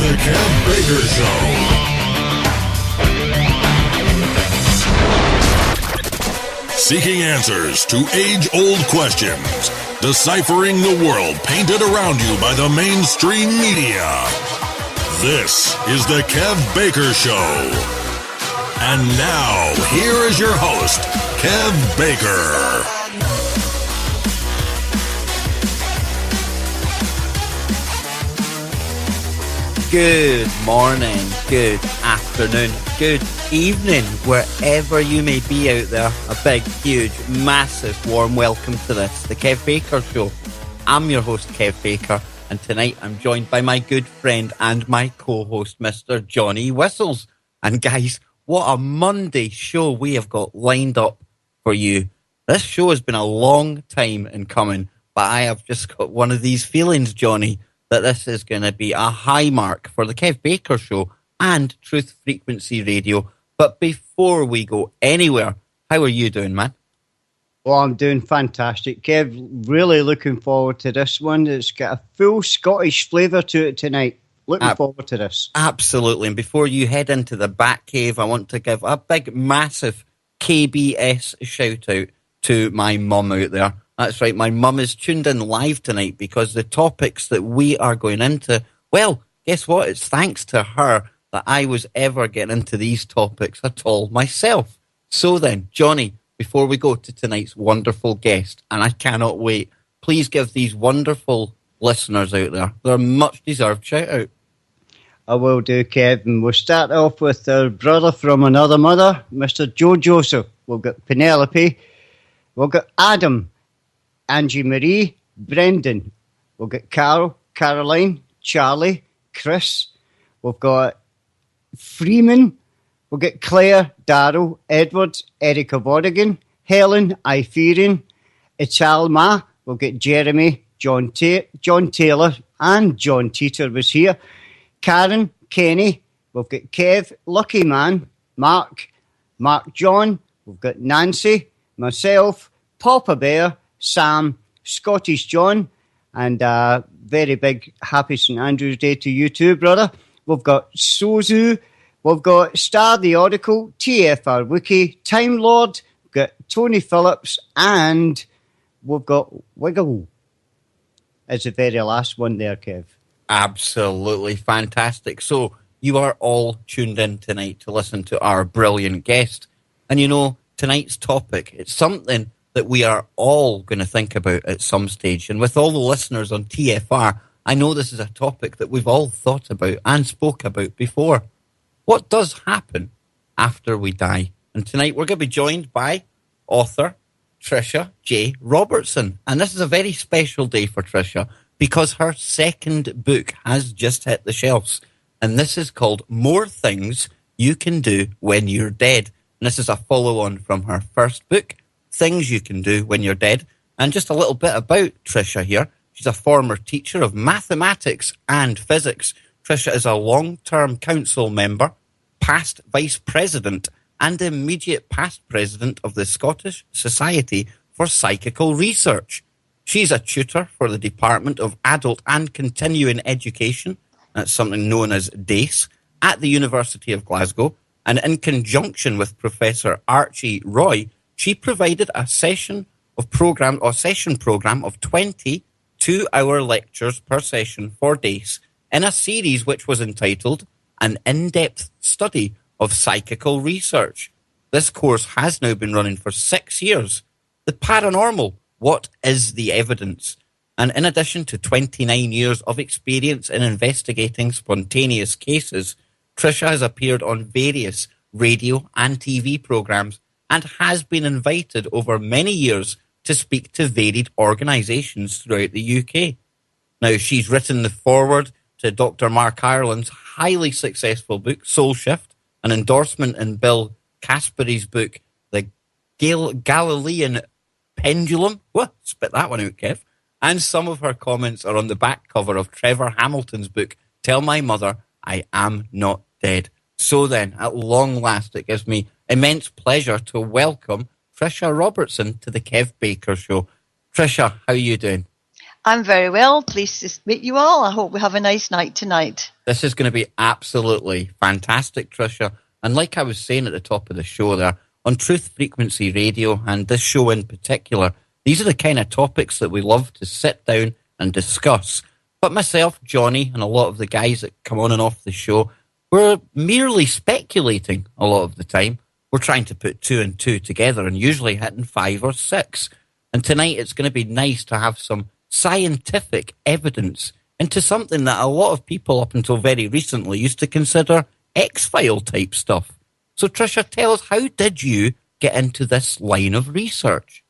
The Kev Baker Show. Seeking answers to age-old questions. Deciphering the world painted around you by the mainstream media. This is The Kev Baker Show. And now, here is your host, Kev Baker. Good morning, good afternoon, good evening, wherever you may be out there. A big, huge, massive, warm welcome to this, The Kev Baker Show. I'm your host, Kev Baker, and tonight I'm joined by my good friend and my co-host, Mr. Johnny Whistles. And guys, what a Monday show we have got lined up for you. This show has been a long time in coming, but I have just got one of these feelings, Johnny, that this is going to be a high mark for the Kev Baker Show and Truth Frequency Radio. But before we go anywhere, how are you doing, man? Well, I'm doing fantastic, Kev. Really looking forward to this one. It's got a full Scottish flavour to it tonight. Looking forward to this. Absolutely. And before you head into the back cave, I want to give a big, massive KBS shout out to my mum out there. That's right, my mum is tuned in live tonight because the topics that we are going into, well, guess what? It's thanks to her that I was ever getting into these topics at all myself. So then, Johnny, before we go to tonight's wonderful guest, and I cannot wait, please give these wonderful listeners out there their much-deserved shout-out. I will do, Kev. And we'll start off with our brother from another mother, Mr. Joe Joseph. We'll get Penelope. We'll get Adam. Angie Marie, Brendan. We'll get Carol, Caroline, Charlie, Chris. We've got Freeman. We'll get Claire, Darryl, Edward, Erica Vodigan, Helen, Iferian, Italma. We'll get Jeremy, John Taylor, and John Teeter was here. Karen, Kenny. We've got Kev, Lucky Man, Mark John. We've got Nancy, myself, Papa Bear, Sam, Scottish John, and very big happy St. Andrew's Day to you too, brother. We've got Sozu, we've got Star the Oracle, TFR Wiki, Time Lord, we've got Tony Phillips, and we've got Wiggle as the very last one there, Kev. Absolutely fantastic. So you are all tuned in tonight to listen to our brilliant guest. And you know, tonight's topic, it's something that we are all going to think about at some stage. And with all the listeners on TFR, I know this is a topic that we've all thought about and spoke about before. What does happen after we die? And tonight we're going to be joined by author Tricia J. Robertson. And this is a very special day for Tricia because her second book has just hit the shelves. And this is called More Things You Can Do When You're Dead. And this is a follow-on from her first book, Things You Can Do When You're Dead. And just a little bit about Tricia here. She's a former teacher of mathematics and physics. Tricia is a long-term council member, past vice president, and immediate past president of the Scottish Society for Psychical Research. She's a tutor for the Department of Adult and Continuing Education, that's something known as DACE, at the University of Glasgow. And in conjunction with Professor Archie Roy, she provided a session program of 20 two-hour lectures per session for DACE in a series which was entitled An In-Depth Study of Psychical Research. This course has now been running for 6 years. The Paranormal, What is the Evidence? And in addition to 29 years of experience in investigating spontaneous cases, Tricia has appeared on various radio and TV programs and has been invited over many years to speak to varied organisations throughout the UK. Now, she's written the foreword to Dr. Mark Ireland's highly successful book, Soul Shift, an endorsement in Bill Casperi's book, The Galilean Pendulum. What? Spit that one out, Kev. And some of her comments are on the back cover of Trevor Hamilton's book, Tell My Mother I Am Not Dead. So then, at long last, it gives me immense pleasure to welcome Tricia Robertson to the Kev Baker Show. Tricia, how are you doing? I'm very well. Pleased to meet you all. I hope we have a nice night tonight. This is going to be absolutely fantastic, Tricia. And like I was saying at the top of the show there, on Truth Frequency Radio, and this show in particular, these are the kind of topics that we love to sit down and discuss. But myself, Johnny, and a lot of the guys that come on and off the show, we're merely speculating a lot of the time. We're trying to put 2 and 2 together and usually hitting 5 or 6. And tonight it's going to be nice to have some scientific evidence into something that a lot of people up until very recently used to consider X-File type stuff. So Tricia, tell us, how did you get into this line of research?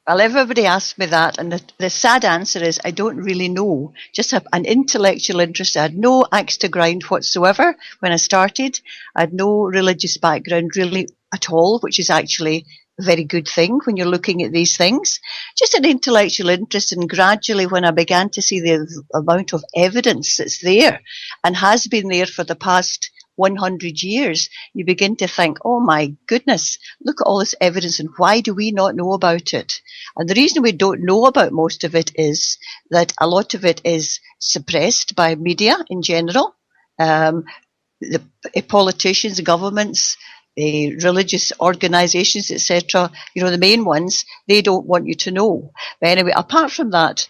Well, everybody asks me that, and the sad answer is I don't really know. Just have an intellectual interest. I had no axe to grind whatsoever when I started. I had no religious background really at all, which is actually a very good thing when you're looking at these things. Just an intellectual interest, and gradually when I began to see the amount of evidence that's there and has been there for the past 100 years, you begin to think, oh my goodness, look at all this evidence, and why do we not know about it? And the reason we don't know about most of it is that a lot of it is suppressed by media in general, the politicians, governments, religious organizations, etc., the main ones, they don't want you to know. But anyway, apart from that,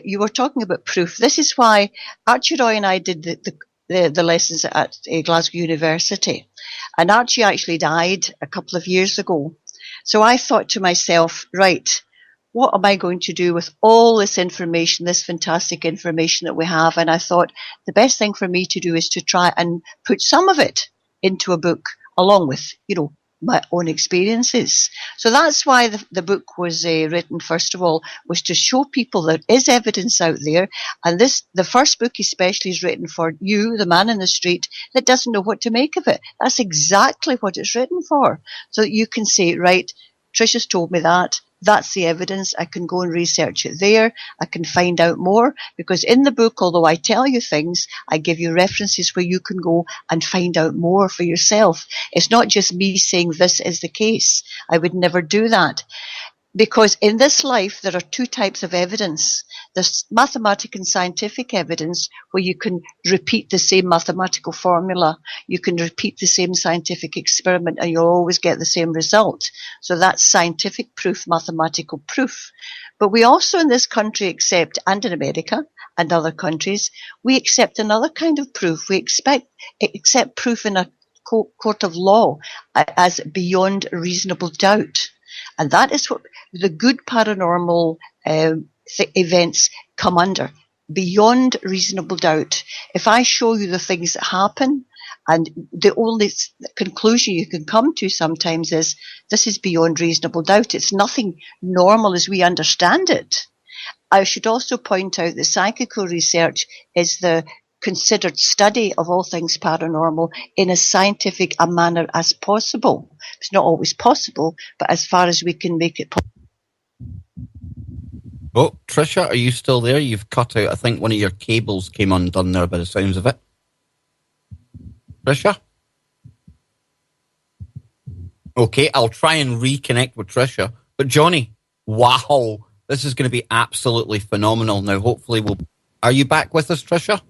you were talking about proof. This is why Archie Roy and I did the lessons at Glasgow University. And Archie actually died a couple of years ago. So I thought to myself, right, what am I going to do with all this information, this fantastic information that we have? And I thought the best thing for me to do is to try and put some of it into a book, along with, my own experiences. So that's why the book was written, first of all, was to show people there is evidence out there. And the first book especially is written for you, the man in the street, that doesn't know what to make of it. That's exactly what it's written for. So that you can say, right, Tricia's told me that. That's the evidence. I can go and research it there. I can find out more, because in the book, although I tell you things, I give you references where you can go and find out more for yourself. It's not just me saying this is the case. I would never do that. Because in this life, there are two types of evidence. There's mathematical and scientific evidence, where you can repeat the same mathematical formula. You can repeat the same scientific experiment and you'll always get the same result. So that's scientific proof, mathematical proof. But we also in this country accept, and in America and other countries, we accept another kind of proof. We accept proof in a court of law as beyond reasonable doubt. And that is what the good paranormal events come under, beyond reasonable doubt. If I show you the things that happen, and the only conclusion you can come to sometimes is this is beyond reasonable doubt. It's nothing normal as we understand it. I should also point out that psychical research is the considered study of all things paranormal in as scientific a manner as possible. It's not always possible, but as far as we can make it possible. Oh, Tricia, are you still there? You've cut out. I think one of your cables came undone there by the sounds of it. Tricia? Okay, I'll try and reconnect with Tricia. But Johnny, wow, this is going to be absolutely phenomenal. Now, hopefully Are you back with us, Tricia?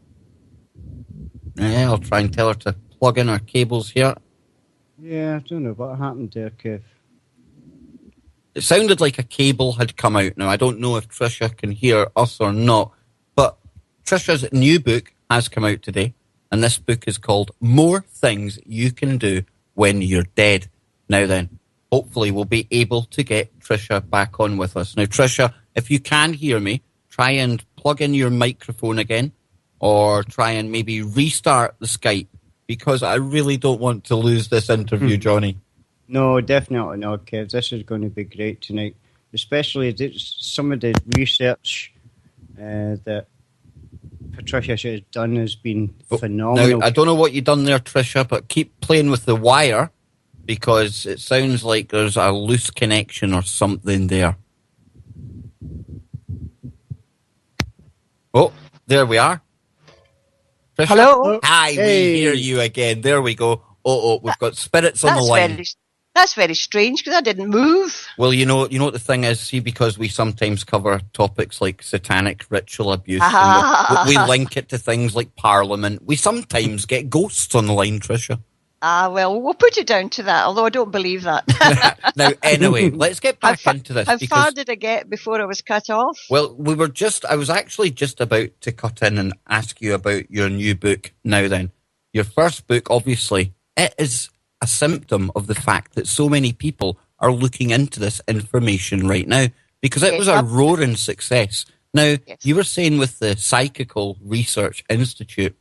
Yeah, I'll try and tell her to plug in our cables here. Yeah, I don't know what happened there, Kev. It sounded like a cable had come out. Now, I don't know if Tricia can hear us or not, but Tricia's new book has come out today, and this book is called More Things You Can Do When You're Dead. Now then, hopefully we'll be able to get Tricia back on with us. Now, Tricia, if you can hear me, try and plug in your microphone again, or try and maybe restart the Skype, because I really don't want to lose this interview, Johnny. No, definitely not, Kev. This is going to be great tonight, especially some of the research that Patricia has done has been phenomenal. Now, I don't know what you've done there, Tricia, but keep playing with the wire, because it sounds like there's a loose connection or something there. Oh, there we are. Tricia? Hello? Hi, Hey. we hear you again. There we go. Oh, we've got spirits on the line. That's very strange because I didn't move. Well, you know what the thing is. See, because we sometimes cover topics like satanic ritual abuse, and we link it to things like Parliament. We sometimes get ghosts on the line, Tricia. Well, we'll put it down to that, although I don't believe that. Now, anyway, let's get back into this. How far did I get before I was cut off? Well, I was actually just about to cut in and ask you about your new book. Now then, your first book, obviously, it is a symptom of the fact that so many people are looking into this information right now, because it was a roaring success. Now, you were saying with the Psychical Research Institute,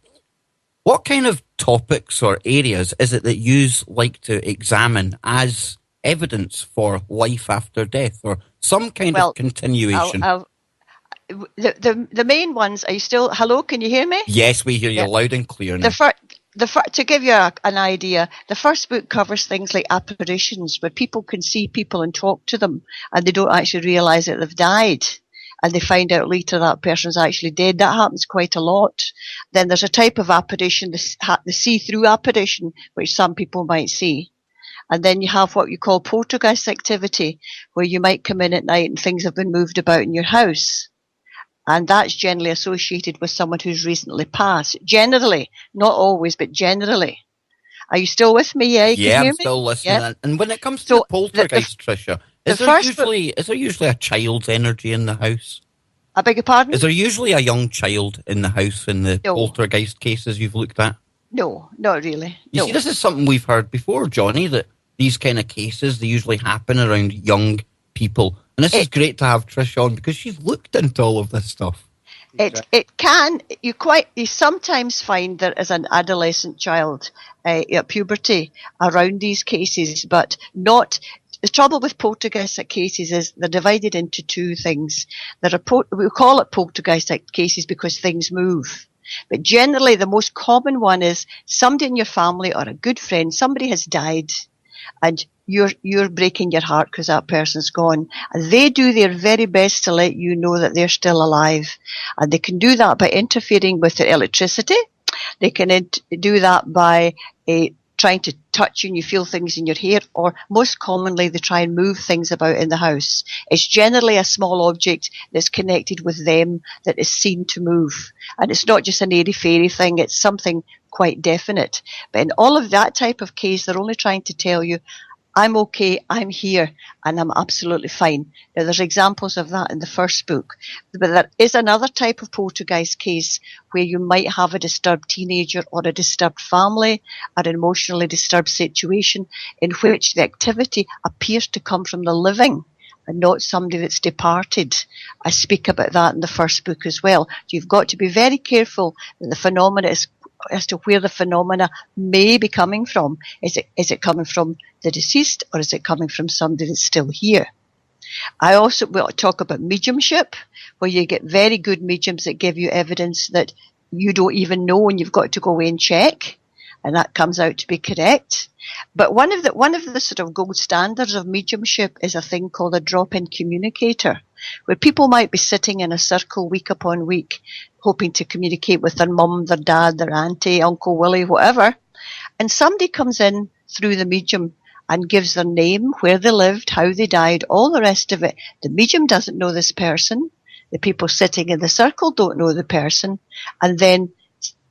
what kind of topics or areas is it that you like to examine as evidence for life after death, or some kind of continuation? The main ones, are you still... Hello, can you hear me? Yes, we hear you loud and clear now. To give you an idea, the first book covers things like apparitions, where people can see people and talk to them, and they don't actually realise that they've died. And they find out later that person's actually dead. That happens quite a lot. Then there's a type of apparition, the see-through apparition, which some people might see. And then you have what you call poltergeist activity, where you might come in at night and things have been moved about in your house. And that's generally associated with someone who's recently passed. Generally, not always, but generally. Are you still with me? Yeah, you can hear I'm me? still listening. Yeah. And when it comes to poltergeist, Tricia, is there usually a child's energy in the house? I beg your pardon? Is there usually a young child in the house in the poltergeist cases you've looked at? No, not really. You see, this is something we've heard before, Johnny, that these kind of cases, they usually happen around young people. And this is great to have Tricia on, because she's looked into all of this stuff. It can. You sometimes find there is an adolescent child at puberty around these cases, but not... The trouble with poltergeist cases is they're divided into two things. We call it poltergeist cases because things move. But generally, the most common one is somebody in your family or a good friend, somebody has died, and you're breaking your heart because that person's gone. And they do their very best to let you know that they're still alive. And they can do that by interfering with the electricity. They can do that by trying to touch you and you feel things in your hair, or most commonly they try and move things about in the house. It's generally a small object that's connected with them that is seen to move. And it's not just an airy-fairy thing, it's something quite definite. But in all of that type of case, they're only trying to tell you, I'm okay, I'm here, and I'm absolutely fine. Now, there's examples of that in the first book. But there is another type of poltergeist case where you might have a disturbed teenager or a disturbed family or an emotionally disturbed situation in which the activity appears to come from the living and not somebody that's departed. I speak about that in the first book as well. You've got to be very careful that the phenomena is as to where the phenomena may be coming from. Is it coming from the deceased, or is it coming from somebody that's still here? I also will talk about mediumship, where you get very good mediums that give you evidence that you don't even know, and you've got to go away and check, and that comes out to be correct. But one of the sort of gold standards of mediumship is a thing called a drop-in communicator, where people might be sitting in a circle week upon week, hoping to communicate with their mum, their dad, their auntie, Uncle Willie, whatever. And somebody comes in through the medium and gives their name, where they lived, how they died, all the rest of it. The medium doesn't know this person. The people sitting in the circle don't know the person. And then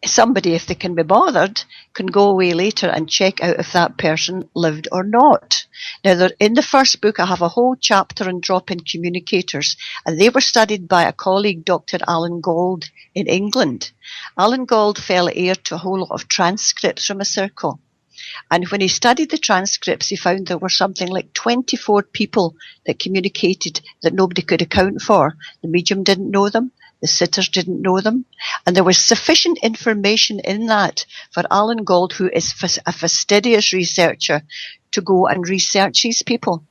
somebody, if they can be bothered, can go away later and check out if that person lived or not. Now, in the first book, I have a whole chapter on drop-in communicators, and they were studied by a colleague, Dr. Alan Gold, in England. Alan Gold fell heir to a whole lot of transcripts from a circle. And when he studied the transcripts, he found there were something like 24 people that communicated that nobody could account for. The medium didn't know them. The sitters didn't know them. And there was sufficient information in that for Alan Gold, who is a fastidious researcher, to go and research these people.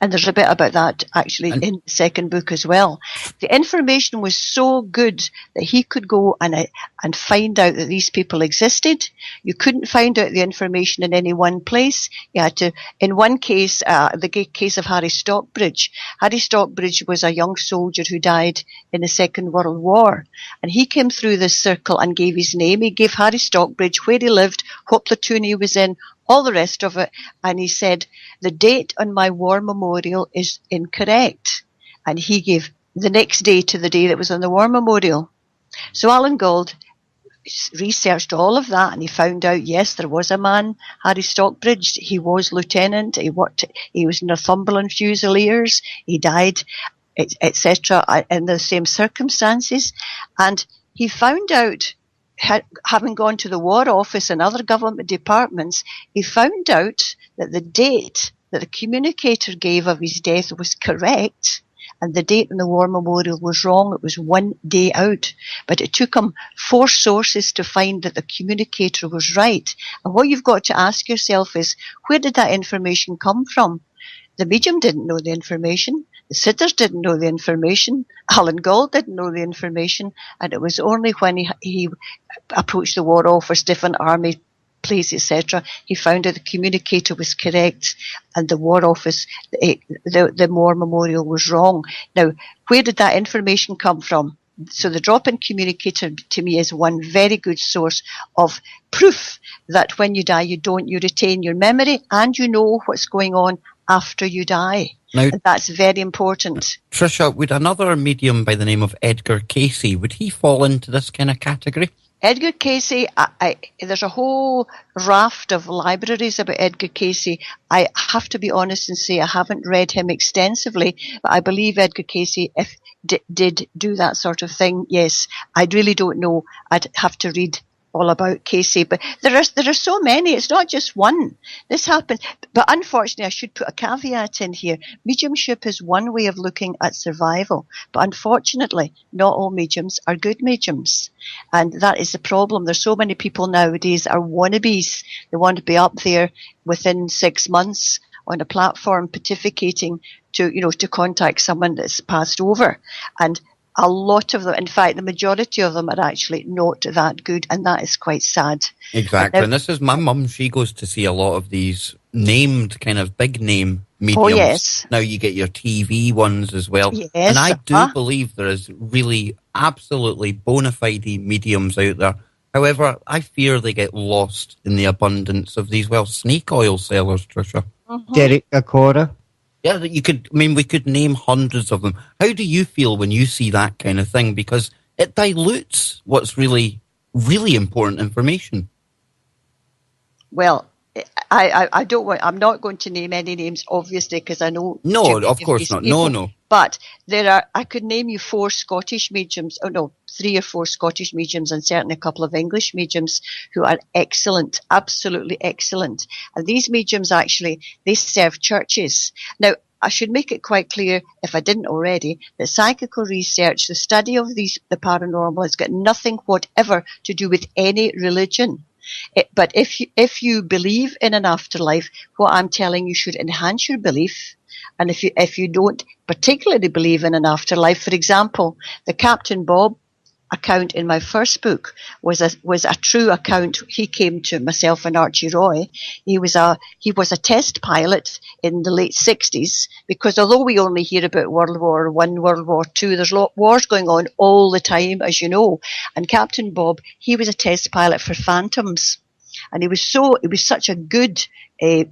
And there's a bit about that actually in the second book as well. The information was so good that he could go and find out that these people existed. You couldn't find out the information in any one place. You had to, in one case, the case of Harry Stockbridge. Harry Stockbridge was a young soldier who died in the Second World War. And he came through this circle and gave his name. He gave Harry Stockbridge, where he lived, what platoon he was in, all the rest of it. And he said, the date on my war memorial is incorrect. And he gave the next day to the day that was on the war memorial. So Alan Gould researched all of that, and he found out, yes, there was a man, Harry Stockbridge. He was lieutenant. He was Northumberland Fusiliers. He died, etc., in the same circumstances. And he found out, having gone to the War Office and other government departments, he found out that the date that the communicator gave of his death was correct, and the date on the war memorial was wrong. It was 1 day out. But it took him 4 sources to find that the communicator was right. And what you've got to ask yourself is, where did that information come from? The medium didn't know the information. The sitters didn't know the information. Alan Gould didn't know the information. And it was only when he approached the War Office, different army place, etc., he found out the communicator was correct and the War Office, the war memorial was wrong. Now, where did that information come from? So the drop-in communicator to me is one very good source of proof that when you die, you retain your memory and you know what's going on after you die. Now, and that's very important. Tricia, would another medium by the name of Edgar Casey, would he fall into this kind of category? Edgar Casey, there's a whole raft of libraries about Edgar Casey. I have to be honest and say I haven't read him extensively, but I believe Edgar Casey did do that sort of thing. Yes, I really don't know. I'd have to read all about Casey, but there are so many. It's not just one. This happened, but unfortunately, I should put a caveat in here. Mediumship is one way of looking at survival, but unfortunately, not all mediums are good mediums, and that is the problem. There's so many people nowadays are wannabes. They want to be up there within 6 months on a platform pontificating to contact someone that's passed over, and a lot of them, in fact, the majority of them are actually not that good, and that is quite sad. Exactly, and this is my mum. She goes to see a lot of these named kind of big name mediums. Oh, yes. Now you get your TV ones as well. Yes. And I do believe there is really absolutely bona fide mediums out there. However, I fear they get lost in the abundance of these, snake oil sellers, Tricia. Mm-hmm. Derek Acora. Yeah, we could name hundreds of them. How do you feel when you see that kind of thing? Because it dilutes what's really, really important information. Well, I don't want. I'm not going to name any names, obviously, because I know. No, of course not. People. No. But there are. I could name you 4 Scottish mediums. Oh no, 3 or 4 Scottish mediums, and certainly a couple of English mediums who are excellent, absolutely excellent. And these mediums actually they serve churches. Now, I should make it quite clear, if I didn't already, that psychical research, the study of the paranormal, has got nothing whatever to do with any religion. But if you believe in an afterlife, what I'm telling you should enhance your belief. And if you don't particularly believe in an afterlife, for example, the Captain Bob account in my first book was a true account. He came to myself and Archie Roy. He was a test pilot in the late 60s, because although we only hear about World War I, World War II, there's wars going on all the time, as you know. And Captain Bob, he was a test pilot for Phantoms. And he was such a good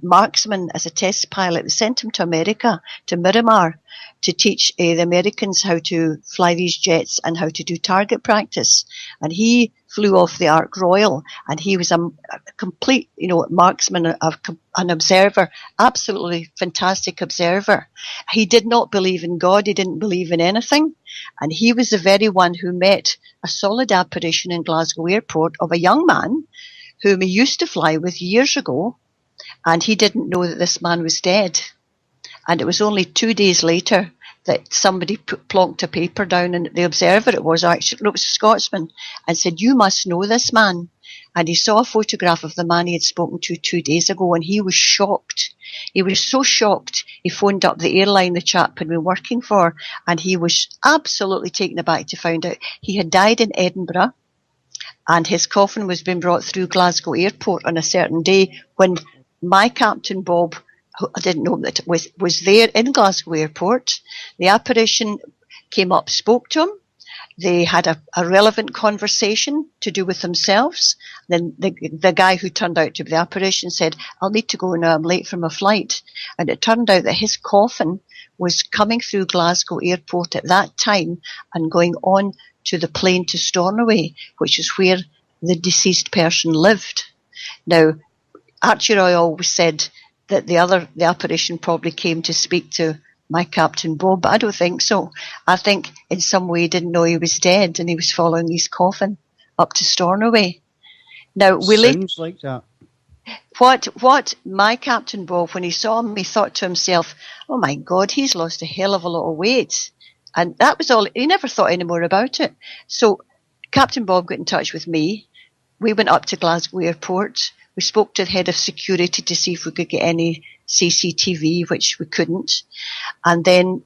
marksman as a test pilot. They sent him to America, to Miramar, to teach the Americans how to fly these jets and how to do target practice. And he flew off the Ark Royal, and he was a complete, marksman, an observer, absolutely fantastic observer. He did not believe in God. He didn't believe in anything. And he was the very one who met a solid apparition in Glasgow Airport of a young man whom he used to fly with years ago, and he didn't know that this man was dead. And it was only 2 days later that somebody plonked a paper down, and the observer, it was a Scotsman, and said, "You must know this man." And he saw a photograph of the man he had spoken to 2 days ago, and he was shocked. He was so shocked, he phoned up the airline the chap had been working for, and he was absolutely taken aback to find out he had died in Edinburgh, and his coffin was being brought through Glasgow Airport on a certain day when my Captain Bob, who I didn't know that was there in Glasgow Airport. The apparition came up, spoke to him, They had a relevant conversation to do with themselves. Then the guy who turned out to be the apparition said, "I'll need to go now, I'm late for my flight." And it turned out that his coffin was coming through Glasgow airport at that time and going on to the plane to Stornoway, which is where the deceased person lived. Now, Archie Roy always said that the apparition probably came to speak to my Captain Bob, but I don't think so. I think in some way he didn't know he was dead and he was following his coffin up to Stornoway. Now, Sounds like that. What my Captain Bob, when he saw him, he thought to himself, "Oh my God, he's lost a hell of a lot of weight." And that was all. He never thought any more about it. So Captain Bob got in touch with me. We went up to Glasgow Airport. We spoke to the head of security to see if we could get any CCTV, which we couldn't. And then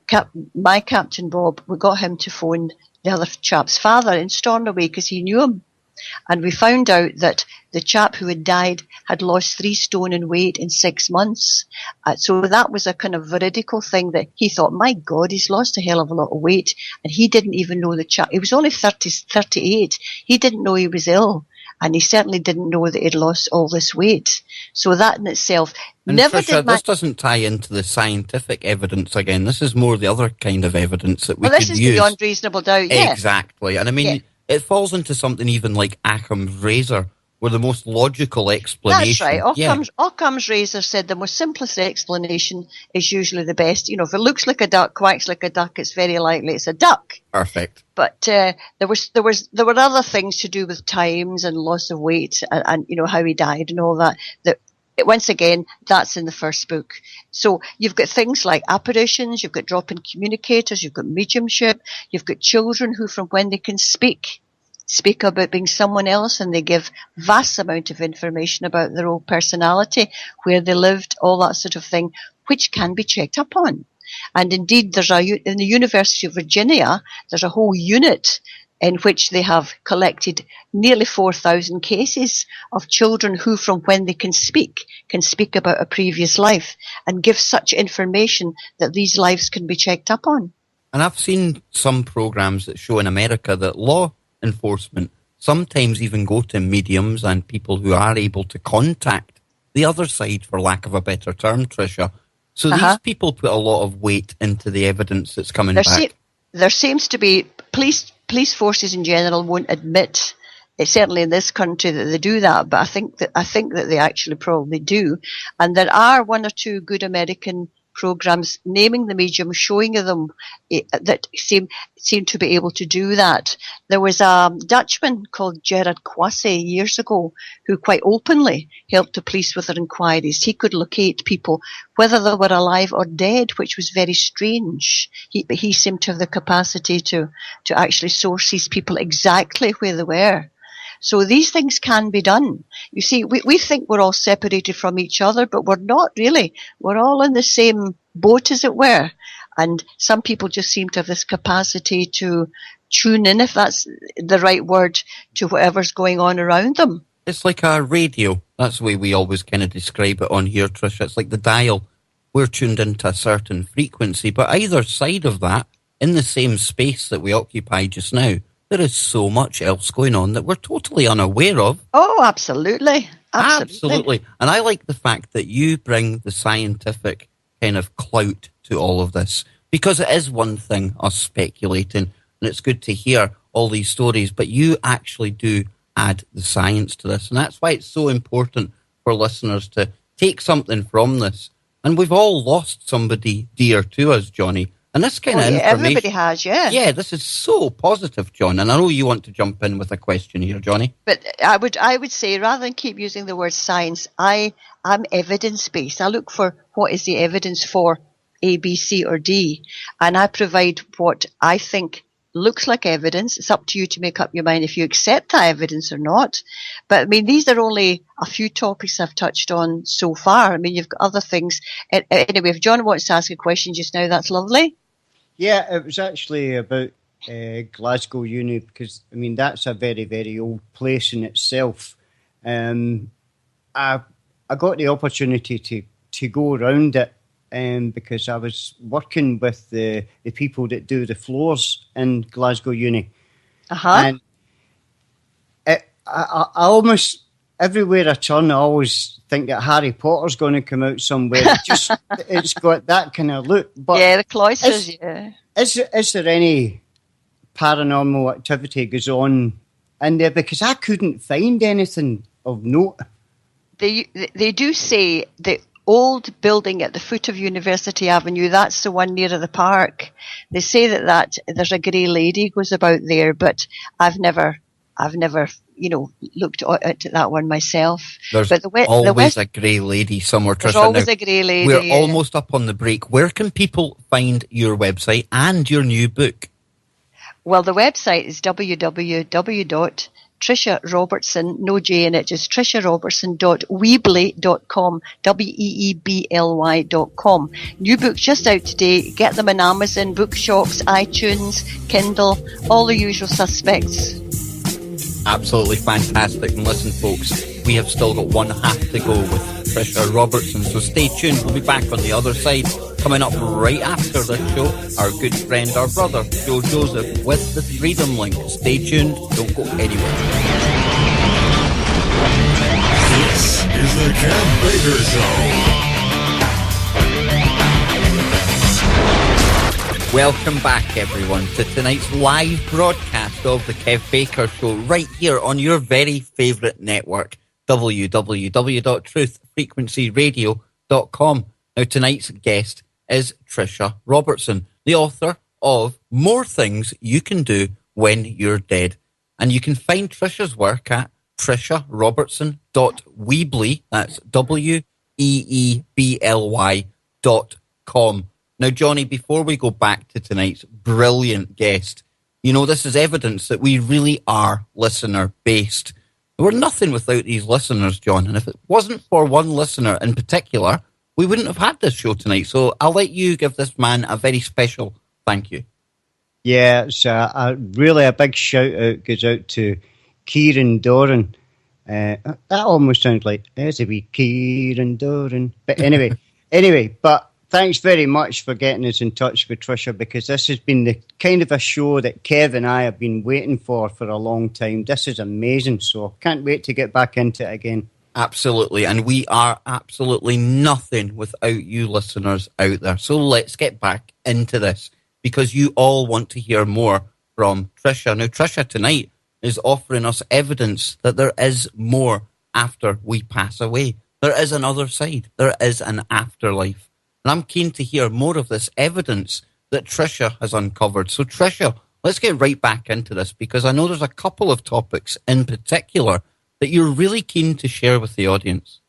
my Captain Bob, we got him to phone the other chap's father in Stornoway because he knew him. And we found out that the chap who had died had lost 3 stone in weight in 6 months. So that was a kind of veridical thing that he thought, my God, he's lost a hell of a lot of weight. And he didn't even know the chap. He was only 38. He didn't know he was ill. And he certainly didn't know that he'd lost all this weight. So that in itself and never Tricia, did. This doesn't tie into the scientific evidence again. This is more the other kind of evidence that we could use. This is beyond reasonable doubt, yeah. Exactly. And I mean, it falls into something even like Occam's razor, where the most logical explanation... That's right. Occam's razor said the most simplest explanation is usually the best. You know, if it looks like a duck, quacks like a duck, it's very likely it's a duck. Perfect. But there were other things to do with times and loss of weight and you know, how he died and all that. Once again, that's in the first book. So you've got things like apparitions, you've got drop-in communicators, you've got mediumship, you've got children who, from when they can speak about being someone else, and they give vast amount of information about their own personality, where they lived, all that sort of thing, which can be checked up on. And indeed, in the University of Virginia, there's a whole unit in which they have collected nearly 4,000 cases of children who, from when they can speak about a previous life and give such information that these lives can be checked up on. And I've seen some programs that show in America that law enforcement sometimes even go to mediums and people who are able to contact the other side, for lack of a better term, Tricia. So these people put a lot of weight into the evidence that's coming back. There seems to be police forces in general won't admit, certainly in this country, that they do that, but I think that they actually probably do. And there are 1 or 2 good American programs naming the medium, showing them that seem to be able to do that. There was a Dutchman called Gerard Quasse years ago who quite openly helped the police with their inquiries. He could locate people, whether they were alive or dead, which was very strange. But he seemed to have the capacity to actually source these people exactly where they were. So these things can be done. You see, we think we're all separated from each other, but we're not really. We're all in the same boat, as it were. And some people just seem to have this capacity to tune in, if that's the right word, to whatever's going on around them. It's like a radio. That's the way we always kind of describe it on here, Tricia. It's like the dial. We're tuned into a certain frequency, but either side of that, in the same space that we occupy just now, there is so much else going on that we're totally unaware of. Oh, absolutely. Absolutely. And I like the fact that you bring the scientific kind of clout to all of this, because it is one thing, us speculating, and it's good to hear all these stories, but you actually do add the science to this. And that's why it's so important for listeners to take something from this. And we've all lost somebody dear to us, Johnny. And this kind of information... Everybody has, yeah. Yeah, this is so positive, John. And I know you want to jump in with a question here, Johnny. But I would say, rather than keep using the word science, I'm evidence-based. I look for what is the evidence for A, B, C, or D. And I provide what I think looks like evidence. It's up to you to make up your mind if you accept that evidence or not. But I mean, these are only a few topics I've touched on so far. I mean, you've got other things. Anyway, if John wants to ask a question just now, that's lovely. Yeah, it was actually about Glasgow Uni, because, I mean, that's a very, very old place in itself. I got the opportunity to go around it because I was working with the people that do the floors in Glasgow Uni. And I almost, everywhere I turn, I always think that Harry Potter's going to come out somewhere. It's got that kind of look. But yeah, the cloisters, Is there any paranormal activity goes on in there? Because I couldn't find anything of note. They do say the old building at the foot of University Avenue, that's the one near the park. They say that there's a grey lady goes about there, but I've never looked at that one myself. There's but always a grey lady somewhere, Tricia. There's always a grey lady. We're almost up on the break. Where can people find your website and your new book? Well, the website is www.Tricia Robertson, no J in it, just triciarobertson.weebly.com, weebly.com. New book's just out today. Get them on Amazon, bookshops, iTunes, Kindle, all the usual suspects. Absolutely fantastic. And listen, folks, we have still got one half to go with Tricia Robertson, so stay tuned. We'll be back on the other side. Coming up right after this show, our good friend, our brother, Joe Joseph, with the Freedom Link. Stay tuned. Don't go anywhere. This is the Kev Baker Show. Welcome back, everyone, to tonight's live broadcast of the Kev Baker Show, right here on your very favourite network, www.truthfrequencyradio.com. Now, tonight's guest is Tricia Robertson, the author of More Things You Can Do When You're Dead. And you can find Tricia's work at triciarobertson.weebly, that's weebly.com. Now, Johnny, before we go back to tonight's brilliant guest, you know, this is evidence that we really are listener-based. We're nothing without these listeners, John, and if it wasn't for one listener in particular, we wouldn't have had this show tonight. So I'll let you give this man a very special thank you. Yeah, it's really a big shout-out goes out to Kieran Doran. That almost sounds like, there's a wee Kieran Doran. But anyway, but thanks very much for getting us in touch with Tricia, because this has been the kind of a show that Kev and I have been waiting for a long time. This is amazing, so can't wait to get back into it again. Absolutely, and we are absolutely nothing without you listeners out there. So let's get back into this, because you all want to hear more from Tricia. Now, Tricia tonight is offering us evidence that there is more after we pass away. There is another side. There is an afterlife. And I'm keen to hear more of this evidence that Tricia has uncovered. So, Tricia, let's get right back into this, because I know there's a couple of topics in particular that you're really keen to share with the audience.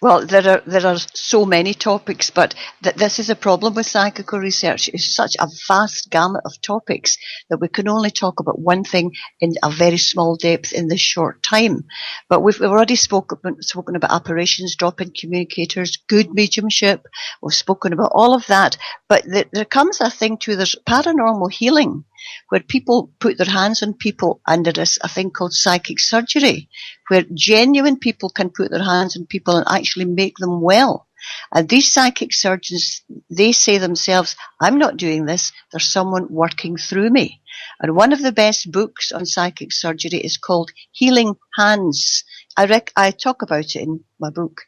Well, there are so many topics, but this is a problem with psychical research. It's such a vast gamut of topics that we can only talk about one thing in a very small depth in this short time. But we've already spoken about apparitions, drop-in communicators, good mediumship. We've spoken about all of that. But there comes a thing too. There's paranormal healing, where people put their hands on people, and there is a thing called psychic surgery, where genuine people can put their hands on people and actually make them well. And these psychic surgeons, they say themselves, I'm not doing this, there's someone working through me. And one of the best books on psychic surgery is called Healing Hands. I talk about it in my book.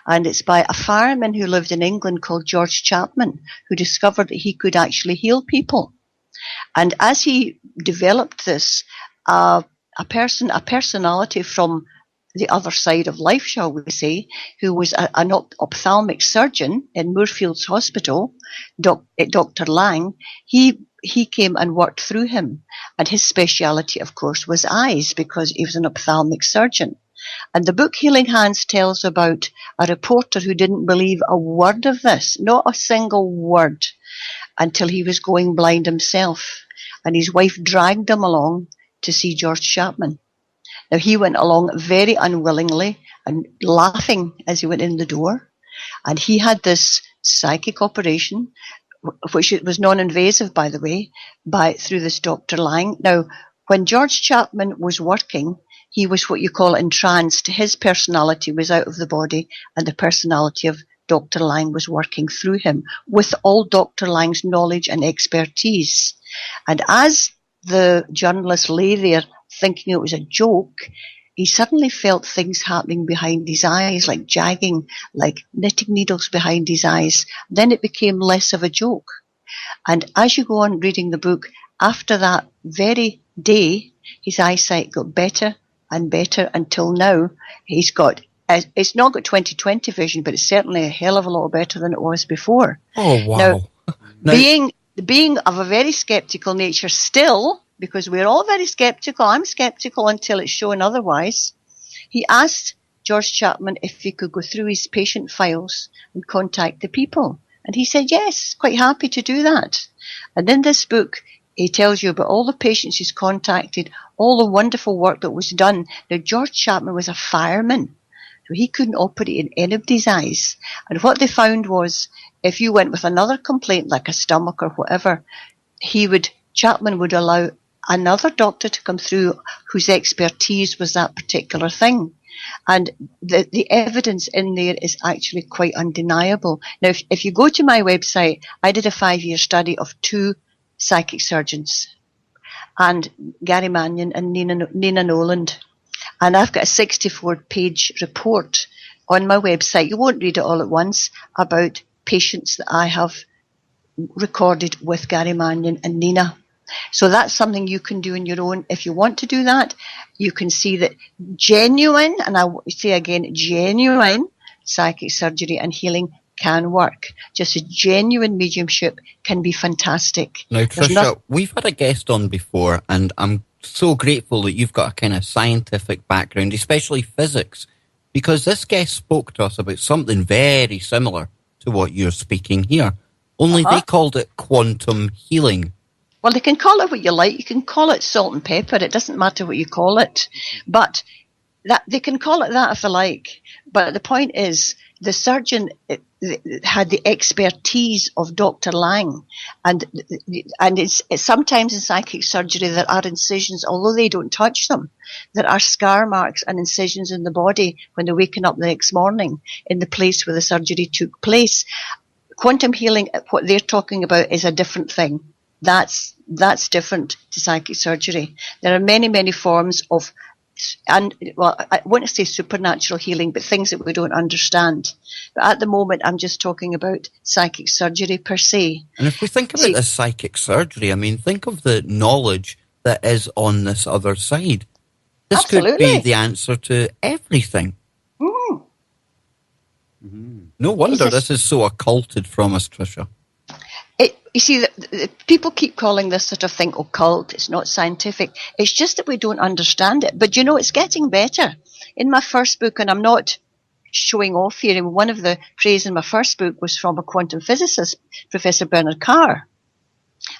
And it's by a fireman who lived in England called George Chapman, who discovered that he could actually heal people. And as he developed this, a personality from the other side of life, shall we say, who was an ophthalmic surgeon in Moorfields Hospital, Dr. Lang, he came and worked through him. And his speciality, of course, was eyes, because he was an ophthalmic surgeon. And the book Healing Hands tells about a reporter who didn't believe a word of this, not a single word, until he was going blind himself. And his wife dragged him along to see George Chapman. Now, he went along very unwillingly and laughing as he went in the door. And he had this psychic operation, which was non-invasive, by the way, through this Dr. Lang. Now, when George Chapman was working, he was what you call entranced. His personality was out of the body, and the personality of Dr. Lang was working through him with all Dr. Lang's knowledge and expertise. And as the journalist lay there thinking it was a joke, he suddenly felt things happening behind his eyes, like jagging, like knitting needles behind his eyes. Then it became less of a joke. And as you go on reading the book, after that very day, his eyesight got better and better until now. He's got, it's not got 20/20 vision, but it's certainly a hell of a lot better than it was before. Oh, wow. Now, being of a very skeptical nature still, because we're all very skeptical, I'm skeptical until it's shown otherwise, he asked George Chapman if he could go through his patient files and contact the people. And he said, yes, quite happy to do that. And in this book, he tells you about all the patients he's contacted, all the wonderful work that was done. Now, George Chapman was a fireman, so he couldn't operate in anybody's eyes. And what they found was, if you went with another complaint, like a stomach or whatever, Chapman would allow another doctor to come through whose expertise was that particular thing. And the evidence in there is actually quite undeniable. Now, if you go to my website, I did a 5-year study of 2 psychic surgeons, and Gary Mannion and Nina Noland. And I've got a 64-page report on my website. You won't read it all at once, about patients that I have recorded with Gary Mannion and Nina. So that's something you can do on your own. If you want to do that, you can see that genuine, and I say again, genuine psychic surgery and healing can work. Just a genuine mediumship can be fantastic. Now, Tricia, we've had a guest on before, and I'm so grateful that you've got a kind of scientific background, especially physics, because this guest spoke to us about something very similar to what you're speaking here, only they called it quantum healing. Well, they can call it what you like. You can call it salt and pepper. It doesn't matter what you call it. But that they can call it that if they like. But the point is, the surgeon had the expertise of Dr. Lang. And it's sometimes in psychic surgery there are incisions, although they don't touch them. There are scar marks and incisions in the body when they're waking up the next morning in the place where the surgery took place. Quantum healing, what they're talking about, is a different thing. That's different to psychic surgery. There are many, many forms of, and well, I want to say supernatural healing, but things that we don't understand. But at the moment, I'm just talking about psychic surgery per se. And if we think about the psychic surgery, I mean, think of the knowledge that is on this other side. This Absolutely. could be the answer to everything. Mm. No wonder this is so occulted from us, Tricia. You see, the people keep calling this sort of thing occult. It's not scientific. It's just that we don't understand it. But, it's getting better. In my first book, and I'm not showing off here, and one of the praise in my first book was from a quantum physicist, Professor Bernard Carr.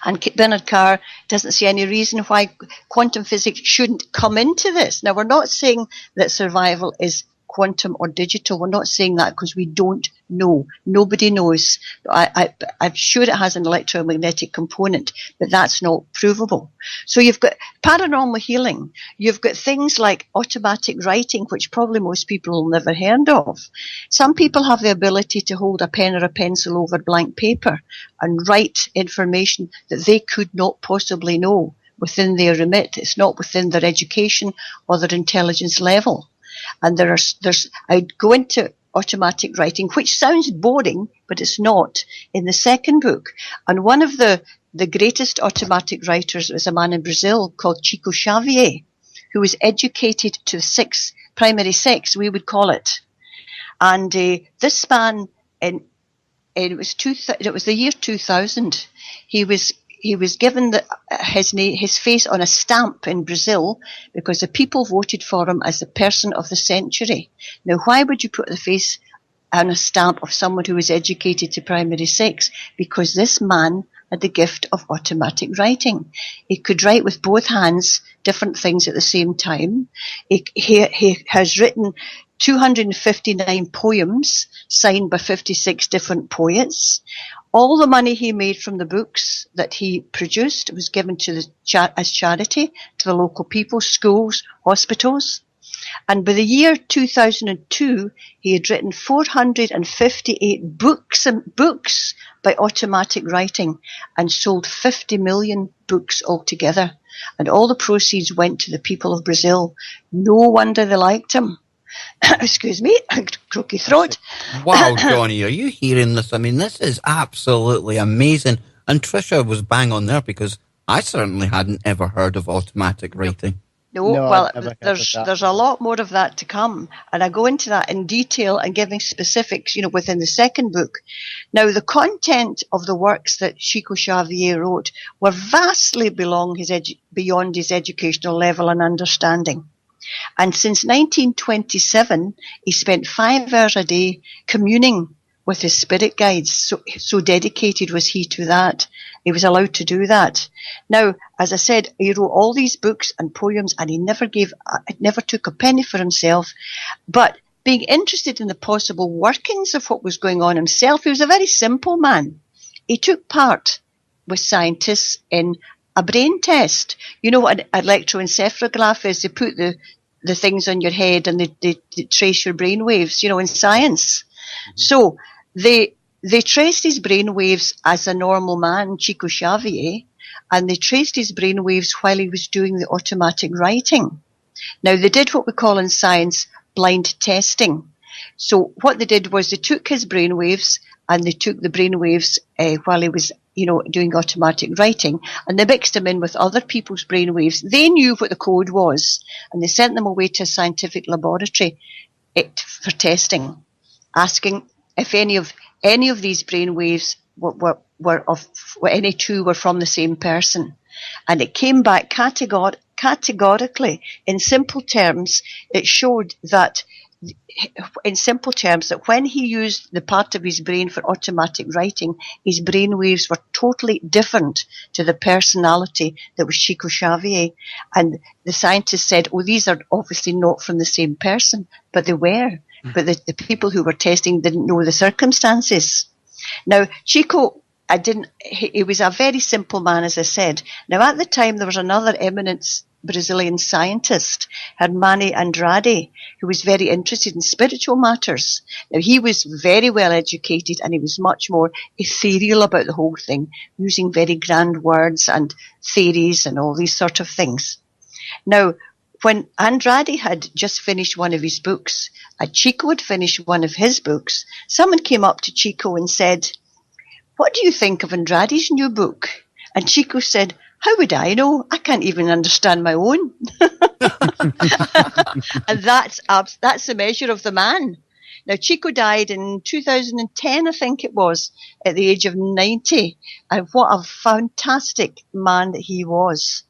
And Bernard Carr doesn't see any reason why quantum physics shouldn't come into this. Now, we're not saying that survival is quantum or digital. We're not saying that because we don't know. Nobody knows. I'm sure it has an electromagnetic component, but that's not provable. So you've got paranormal healing. You've got things like automatic writing, which probably most people will never heard of. Some people have the ability to hold a pen or a pencil over blank paper and write information that they could not possibly know within their remit. It's not within their education or their intelligence level. And I'd go into automatic writing, which sounds boring, but it's not, in the second book. And one of the greatest automatic writers was a man in Brazil called Chico Xavier, who was educated to primary six, we would call it. And this man, it was the year 2000, he was given his face on a stamp in Brazil because the people voted for him as the person of the century. Now, why would you put the face on a stamp of someone who was educated to primary six? Because this man had the gift of automatic writing. He could write with both hands different things at the same time. He has written 259 poems signed by 56 different poets. All the money he made from the books that he produced was given to as charity to the local people, schools, hospitals. And by the year 2002, he had written 458 books by automatic writing and sold 50 million books altogether. And all the proceeds went to the people of Brazil. No wonder they liked him. Excuse me, croaky throat. Wow, Johnny, are you hearing this? I mean, this is absolutely amazing. And Tricia was bang on there because I certainly hadn't ever heard of automatic writing. No, No, well, I've never heard there's of that. a lot more of that to come, and I go into that in detail and giving specifics, within the second book. Now, the content of the works that Chico Xavier wrote were vastly beyond his educational level and understanding. And since 1927, he spent 5 hours a day communing with his spirit guides. So dedicated was he to that. He was allowed to do that. Now, as I said, he wrote all these books and poems, and he never took a penny for himself. But being interested in the possible workings of what was going on himself, he was a very simple man. He took part with scientists in a brain test. You know what an electroencephalograph is? They put the things on your head and they trace your brain waves, in science. Mm-hmm. So they traced his brain waves as a normal man, Chico Xavier, and they traced his brain waves while he was doing the automatic writing. Now, they did what we call in science blind testing. So what they did was they took his brain waves and they took the brain waves while he was doing automatic writing, and they mixed them in with other people's brain waves. They knew what the code was, and they sent them away to a scientific laboratory for testing, asking if any of these brain waves any two were from the same person. And it came back categorically, in simple terms. It showed that when he used the part of his brain for automatic writing, his brain waves were totally different to the personality that was Chico Xavier. And the scientists said, these are obviously not from the same person, but they were. But the people who were testing didn't know the circumstances. Now, Chico, he was a very simple man, as I said. Now, at the time, there was another eminent Brazilian scientist, Hermani Andrade, who was very interested in spiritual matters. Now, he was very well educated and he was much more ethereal about the whole thing, using very grand words and theories and all these sort of things. Now, when Andrade had just finished one of his books, and Chico had finished one of his books, someone came up to Chico and said, "What do you think of Andrade's new book?" And Chico said, "How would I know? I can't even understand my own." And that's the measure of the man. Now, Chico died in 2010, I think it was, at the age of 90. And what a fantastic man that he was.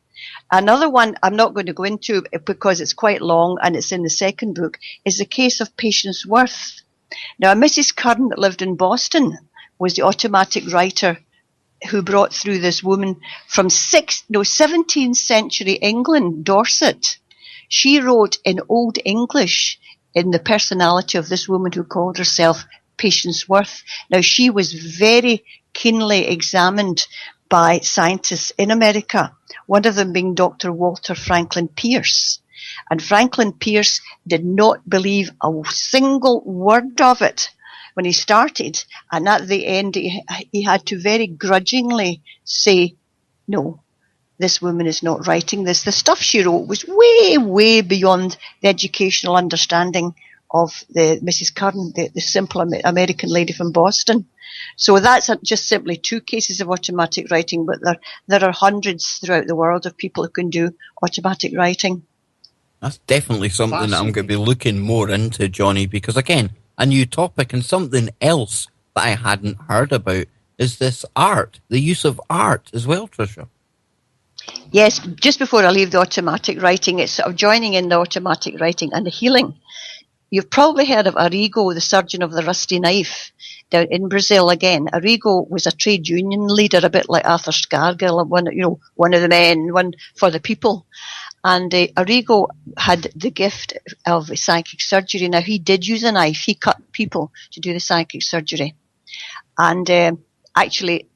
Another one I'm not going to go into because it's quite long and it's in the second book, is the case of Patience Worth. Now, a Mrs. Curran that lived in Boston was the automatic writer who brought through this woman from 17th century England, Dorset. She wrote in Old English in the personality of this woman who called herself Patience Worth. Now, she was very keenly examined by scientists in America, one of them being Dr. Walter Franklin Pierce. And Franklin Pierce did not believe a single word of it when he started, and at the end he had to very grudgingly say, "No, this woman is not writing this. The stuff she wrote was way, way beyond the educational understanding of the Mrs. Curran, the simple American lady from Boston." So that's just simply 2 cases of automatic writing, but there are hundreds throughout the world of people who can do automatic writing. That's definitely something that I'm going to be looking more into, Johnny, because again, a new topic, and something else that I hadn't heard about is this art, the use of art as well, Tricia. Yes, just before I leave the automatic writing, it's sort of joining in the automatic writing and the healing. You've probably heard of Arrigo, the surgeon of the rusty knife, down in Brazil again. Arrigo was a trade union leader, a bit like Arthur Scargill, one of the men, one for the people. And Arrigo had the gift of psychic surgery. Now, he did use a knife. He cut people to do the psychic surgery. And actually,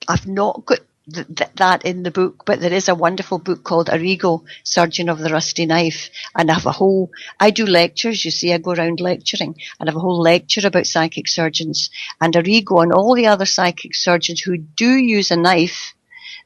I've not got that in the book, but there is a wonderful book called Arrigo, Surgeon of the Rusty Knife, and I do lectures, you see, I go around lecturing, and I have a whole lecture about psychic surgeons, and Arrigo and all the other psychic surgeons who do use a knife.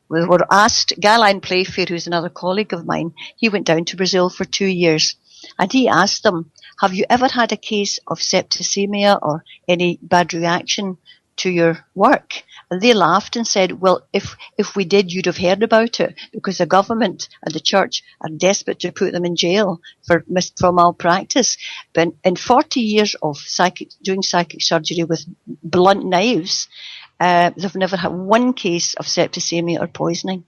We were asked, Galen Playfair, who's another colleague of mine, he went down to Brazil for 2 years, and he asked them, have you ever had a case of septicemia or any bad reaction to your work? And they laughed and said, well, if we did, you'd have heard about it, because the government and the church are desperate to put them in jail for malpractice. But in 40 years of doing psychic surgery with blunt knives, they've never had one case of septicemia or poisoning.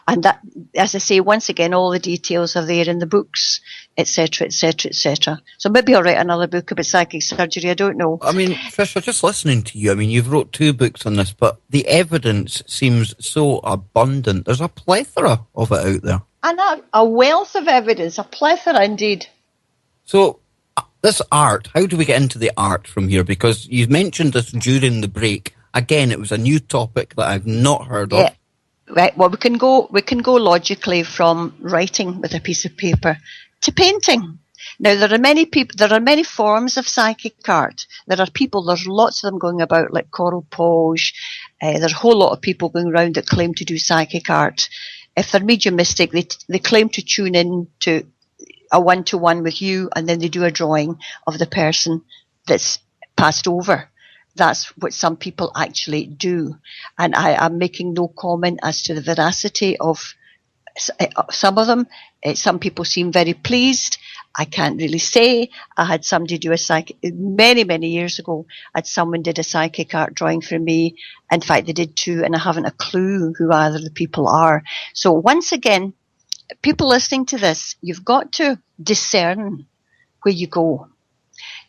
And that, as I say, once again, all the details are there in the books, etc., etc., etc. So maybe I'll write another book about psychic surgery. I don't know. I mean, Tricia, just listening to you, I mean, you've wrote 2 books on this, but the evidence seems so abundant. There's a plethora of it out there. And a wealth of evidence, a plethora indeed. So, this art, how do we get into the art from here? Because you mentioned this during the break. Again, it was a new topic that I've not heard of. Right. Well, we can go logically from writing with a piece of paper to painting. Now, there are many forms of psychic art. There's lots of them going about, like Coral Poge. There's a whole lot of people going around that claim to do psychic art. If they're mediumistic, they claim to tune in to a one-to-one with you, and then they do a drawing of the person that's passed over. That's what some people actually do. And I am making no comment as to the veracity of some of them. Some people seem very pleased. I can't really say. I had somebody do many, many years ago, someone did a psychic art drawing for me. In fact, they did 2, and I haven't a clue who either the people are. So once again, people listening to this, you've got to discern where you go.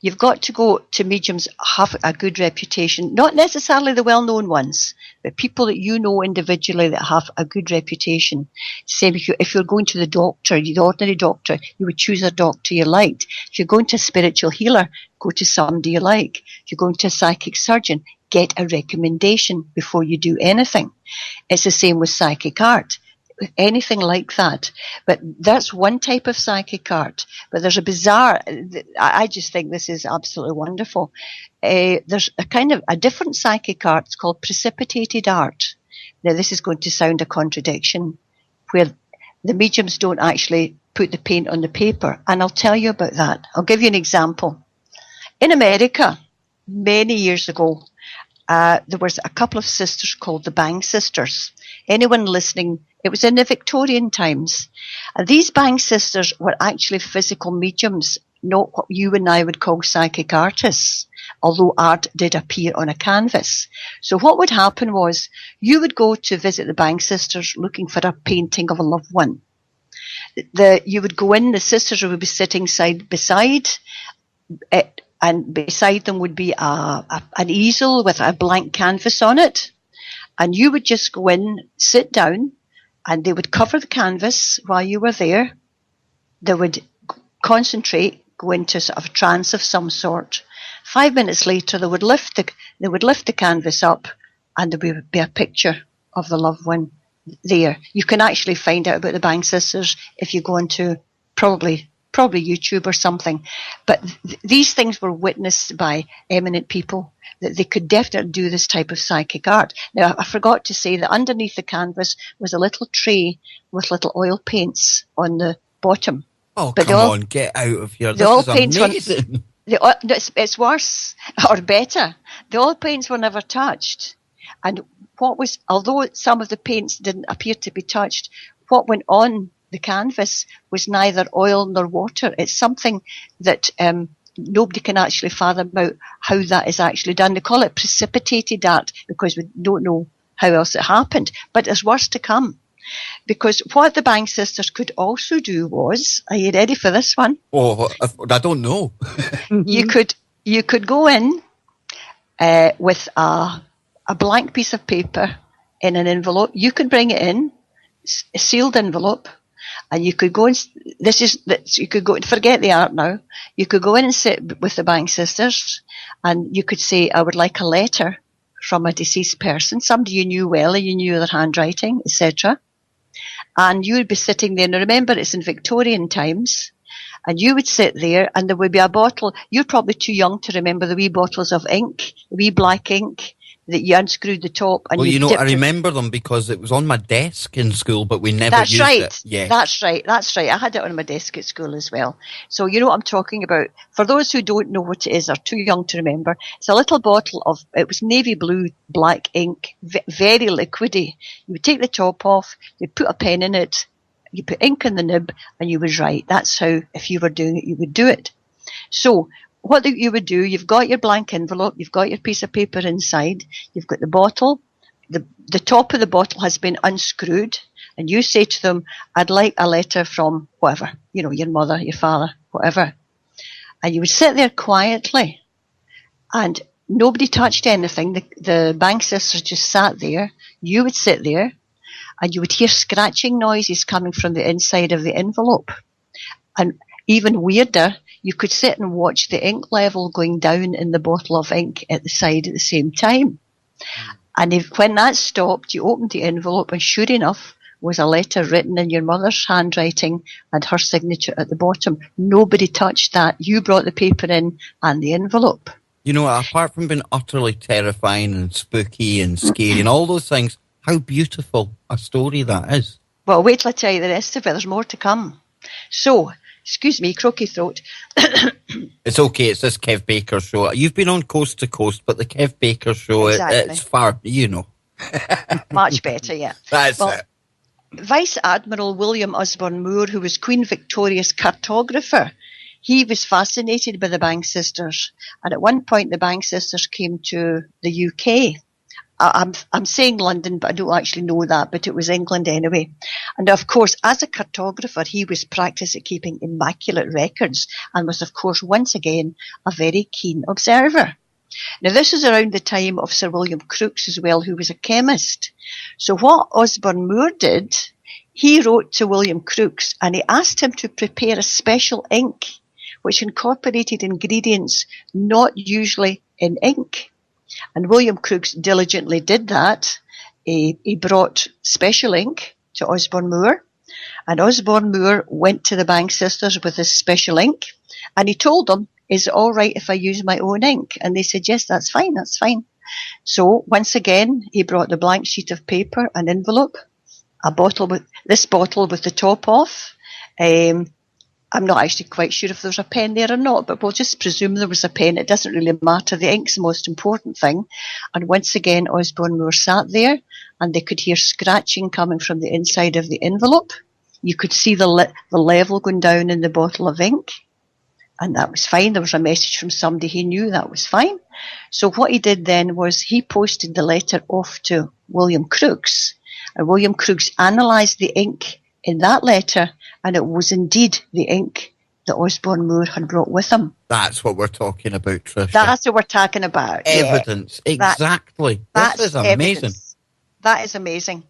You've got to go to mediums have a good reputation, not necessarily the well-known ones, but people that you know individually that have a good reputation. Same if you're going to the doctor, the ordinary doctor, you would choose a doctor you liked. If you're going to a spiritual healer, go to somebody you like. If you're going to a psychic surgeon, get a recommendation before you do anything. It's the same with psychic art. Anything like that. But that's one type of psychic art. But there's a bizarre, I just think this is absolutely wonderful. There's a different psychic art. It's called precipitated art. Now, this is going to sound a contradiction, where the mediums don't actually put the paint on the paper. And I'll tell you about that. I'll give you an example. In America, many years ago, there was a couple of sisters called the Bang Sisters. Anyone listening, it was in the Victorian times. And these Bang Sisters were actually physical mediums, not what you and I would call psychic artists, although art did appear on a canvas. So what would happen was, you would go to visit the Bang Sisters looking for a painting of a loved one. You would go in, the sisters would be sitting side by side, and beside them would be an easel with a blank canvas on it. And you would just go in, sit down, and they would cover the canvas while you were there. They would concentrate, go into sort of a trance of some sort. 5 minutes later, they would lift the canvas up, and there would be a picture of the loved one there. You can actually find out about the Bang Sisters if you go into probably YouTube or something. But these things were witnessed by eminent people, that they could definitely do this type of psychic art. Now, I forgot to say that underneath the canvas was a little tray with little oil paints on the bottom. Oh, but come on, get out of here. This is amazing. It's worse, or better. The oil paints were never touched. And although some of the paints didn't appear to be touched, what went on the canvas was neither oil nor water. It's something that nobody can actually fathom out how that is actually done. They call it precipitated art because we don't know how else it happened. But there's worse to come. Because what the Bang Sisters could also do was, are you ready for this one? Oh, I don't know. You could go in with a blank piece of paper in an envelope. You could bring it in, a sealed envelope, and you could go and you could go and forget the art now. You could go in and sit with the Bang Sisters, and you could say, I would like a letter from a deceased person, somebody you knew well, and you knew their handwriting, etc. And you would be sitting there. Now remember, it's in Victorian times. And you would sit there and there would be a bottle. You're probably too young to remember the wee bottles of ink, the wee black ink that you unscrewed the top. And well, I remember them because it was on my desk in school, but we never used it. Yeah. That's right. I had it on my desk at school as well. So you know what I'm talking about. For those who don't know what it is or too young to remember, it's a little bottle of, it was navy blue, black ink, very liquidy. You would take the top off, you'd put a pen in it, you put ink in the nib, and you would write. That's how, if you were doing it, you would do it. So what you would do, you've got your blank envelope, you've got your piece of paper inside, you've got the bottle, the top of the bottle has been unscrewed, and you say to them, I'd like a letter from whoever, your mother, your father, whatever. And you would sit there quietly, and nobody touched anything. The bank sisters just sat there. You would sit there, and you would hear scratching noises coming from the inside of the envelope. And even weirder, you could sit and watch the ink level going down in the bottle of ink at the side at the same time. And when that stopped, you opened the envelope, and sure enough, was a letter written in your mother's handwriting and her signature at the bottom. Nobody touched that. You brought the paper in and the envelope. Apart from being utterly terrifying and spooky and scary and all those things, how beautiful a story that is. Well, wait till I tell you the rest of it. There's more to come. So, excuse me, croaky throat. It's okay. It's this Kev Baker show. You've been on Coast to Coast, but the Kev Baker show, exactly. It's far, Much better, yeah. That's it. Vice Admiral William Osborne Moore, who was Queen Victoria's cartographer, he was fascinated by the Bank sisters. And at one point, the Bank sisters came to the UK. I'm saying London, but I don't actually know that, but it was England anyway. And of course, as a cartographer, he was practiced at keeping immaculate records and was, of course, once again, a very keen observer. Now, this is around the time of Sir William Crookes as well, who was a chemist. So what Osborne Moore did, he wrote to William Crookes and he asked him to prepare a special ink which incorporated ingredients not usually in ink. And William Crookes diligently did that. He brought special ink to Osborne Moore, and Osborne Moore went to the Bank sisters with this special ink, and he told them, is it all right if I use my own ink? And they said, yes, that's fine. So once again, he brought the blank sheet of paper, an envelope, a bottle with the top off. I'm not actually quite sure if there was a pen there or not, but we'll just presume there was a pen. It doesn't really matter. The ink's the most important thing. And once again, Osborne Moore sat there, and they could hear scratching coming from the inside of the envelope. You could see the level going down in the bottle of ink. And that was fine. There was a message from somebody he knew. That was fine. So what he did then was he posted the letter off to William Crookes. And William Crookes analysed the ink in that letter, and it was indeed the ink that Osborne Moore had brought with him. That's what we're talking about, Tricia. That's what we're talking about. Evidence. Yeah. Exactly. This is amazing. Evidence. That is amazing.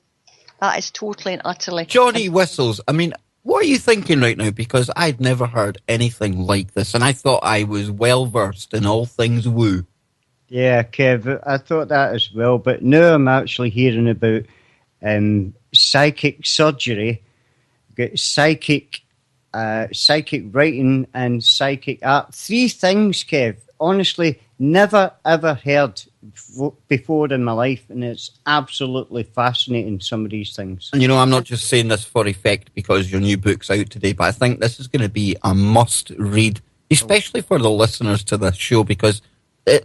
That is totally and utterly. Johnny Whistles, I mean, what are you thinking right now? Because I'd never heard anything like this, and I thought I was well versed in all things woo. Yeah, Kev, I thought that as well, but now I'm actually hearing about psychic surgery, psychic writing, and psychic art. Three things, Kev. Honestly, never ever heard before in my life, and it's absolutely fascinating, some of these things. And I'm not just saying this for effect because your new book's out today, but I think this is going to be a must read, especially for the listeners to this show, because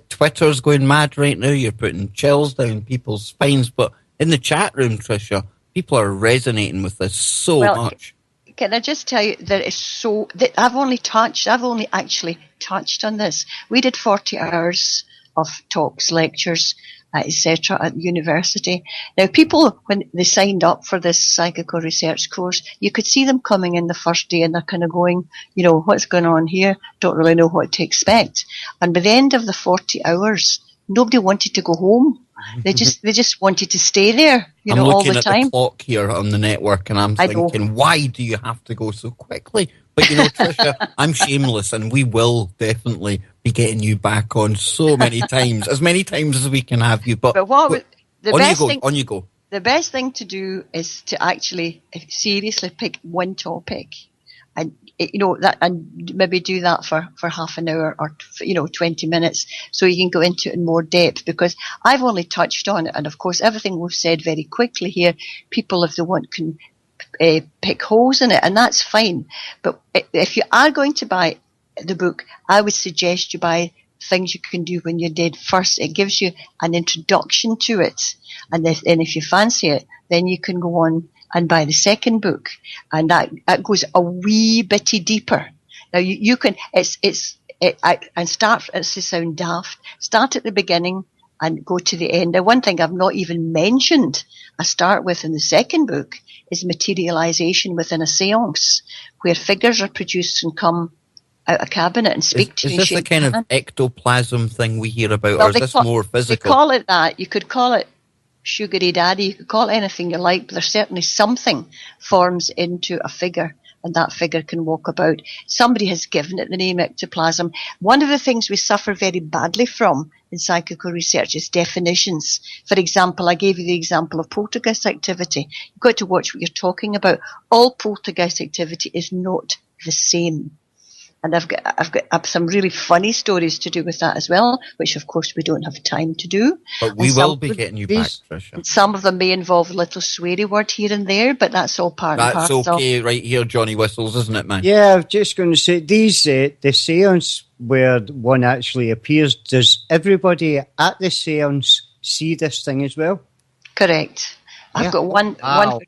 Twitter's going mad right now. You're putting chills down people's spines, but in the chat room, Tricia, people are resonating with this so much. Can I just tell you that it's so that I've only actually touched on this. We did 40 hours of talks, lectures, etc. at university. Now, people, when they signed up for this psychical research course, you could see them coming in the first day and they're kind of going, what's going on here? Don't really know what to expect. And by the end of the 40 hours, nobody wanted to go home. They just wanted to stay there, all the time. I'm looking at the clock here on the network, and I'm thinking, why do you have to go so quickly? But Tricia, I'm shameless, and we will definitely be getting you back on so many times, as many times as we can have you. But on you go. The best thing to do is to actually seriously pick one topic, and and maybe do that for half an hour or 20 minutes, so you can go into it in more depth. Because I've only touched on it, and of course everything we've said very quickly here, people if they want can pick holes in it, and that's fine. But if you are going to buy the book, I would suggest you buy Things You Can Do When You're Dead first. It gives you an introduction to it, and if you fancy it, then you can go on and buy the second book, and that goes a wee bitty deeper. Now you can and start. It's to sound daft. Start at the beginning and go to the end. Now, one thing I've not even mentioned, I start with in the second book, is materialization within a séance, where figures are produced and come out a cabinet and speak to you. Is this the kind of ectoplasm thing we hear about, or is this more physical? They call it that. You could call it sugary daddy, you could call it anything you like, but there's certainly something forms into a figure, and that figure can walk about. Somebody has given it the name ectoplasm. One of the things we suffer very badly from in psychical research is definitions. For example, I gave you the example of poltergeist activity. You've got to watch what you're talking about. All poltergeist activity is not the same. And I've got some really funny stories to do with that as well, which of course we don't have time to do. But we will be getting you back, Tricia. Some of them may involve a little sweary word here and there, but that's all part and parcel. That's okay right here, Johnny Whistles, isn't it, man? Yeah, I was just going to say, these, the seance where one actually appears, does everybody at the seance see this thing as well? Correct. I've got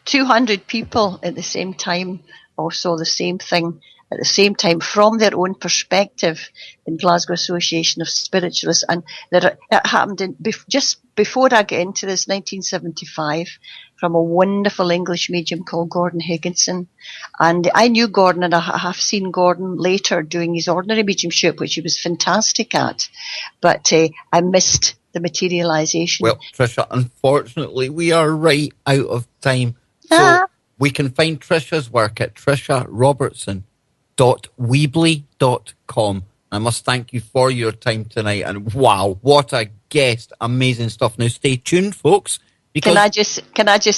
200 people at the same time all saw the same thing at the same time from their own perspective in Glasgow Association of Spiritualists. And that it happened just before I get into this, 1975, from a wonderful English medium called Gordon Higginson. And I knew Gordon, and I have seen Gordon later doing his ordinary mediumship, which he was fantastic at. But I missed the materialization. Well, Tricia, unfortunately, we are right out of time. So we can find Tricia's work at triciarobertson.weebly.com. I must thank you for your time tonight. And wow, what a guest. Amazing stuff. Now stay tuned, folks. Can I just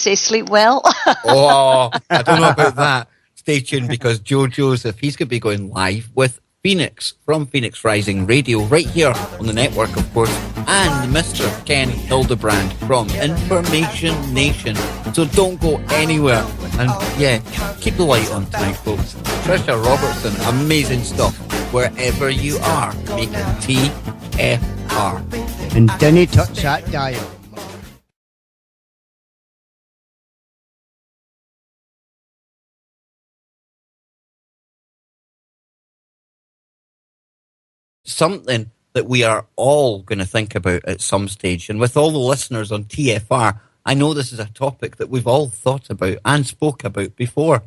say sleep well? Oh, I don't know about that. Stay tuned, because Joe Joseph, he's going to be going live with Phoenix from Phoenix Rising Radio right here on the network, of course, and Mr. Ken Hildebrand from Information Nation. So don't go anywhere. And yeah, keep the light on tonight, folks. Tricia Robertson, amazing stuff. Wherever you are, make it TFR. And don't touch that dial. Something that we are all going to think about at some stage. And with all the listeners on TFR, I know this is a topic that we've all thought about and spoke about before.